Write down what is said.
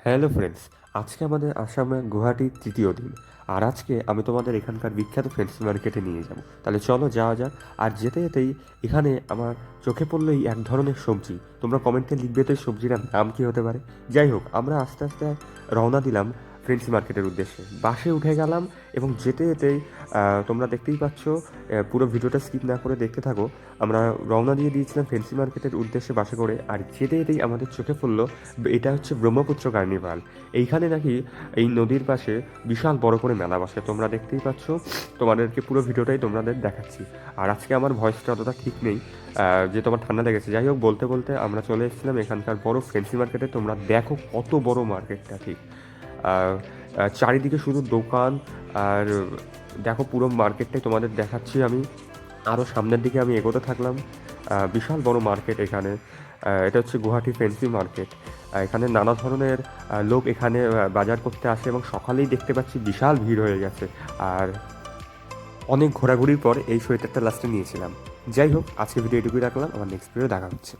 Hello friends, আজকে আমাদের আসামে গুয়াহাটির তৃতীয় দিন। আর আজকে আমি তোমাদের এখানকার বিখ্যাত ফ্যান্সি মার্কেটে নিয়ে যাব। তাহলে চলো যাওয়া যাক। আর যেতে যেতেই এখানে আমার চোখে পড়লো এই এক ধরনের সবজি। তোমরা কমেন্টে লিখবে তো এই সবজিটার নাম কী হতে পারে। যাই হোক, আমরা আস্তে আস্তে রওনা দিলাম ফ্যান্সি মার্কেটের উদ্দেশ্যে। বাসে উঠে গেলাম এবং যেতে যেতেই তোমরা দেখতেই পাচ্ছ, পুরো ভিডিওটা স্কিপ না করে দেখতে থাকো। আমরা রওনা দিয়ে দিয়েছিলাম ফ্যান্সি মার্কেটের উদ্দেশ্যে বাসে করে। আর যেতে যেতেই আমাদের চোখে পড়লো এটা হচ্ছে ব্রহ্মপুত্র কার্নিভাল। এইখানে নাকি এই নদীর পাশে বিশাল বড় করে মেলা বসে। তোমরা দেখতেই পাচ্ছ, তোমাদেরকে পুরো ভিডিওটাই তোমাদের দেখাচ্ছি। আর আজকে আমার ভয়েসটা অতটা ঠিক নেই, যে তোমার ঠান্ডা লেগেছে। যাই হোক, বলতে বলতে আমরা চলে এসেছিলাম এখানকার বড় ফ্যান্সি মার্কেটে। তোমরা দেখো কত বড় মার্কেটটা, ঠিক চারিদিকে শুধু দোকান। আর দেখো, পুরো মার্কেটটাই তোমাদের দেখাচ্ছি আমি। আরও সামনের দিকে আমি এগোতে থাকলাম। বিশাল বড় মার্কেট এখানে। এটা হচ্ছে গুয়াহাটি ফ্যান্সি মার্কেট। এখানে নানা ধরনের লোক এখানে বাজার করতে আসে এবং সকালেই দেখতে পাচ্ছি বিশাল ভিড় হয়ে গেছে। আর অনেক ঘোরাঘুরির পর এই সোয়েটারটা লাস্টে নিয়েছিলাম। যাই হোক, আজকে ভিডিও এটুকুই রাখলাম। আমার নেক্সট ভিডিও দেখা হচ্ছে।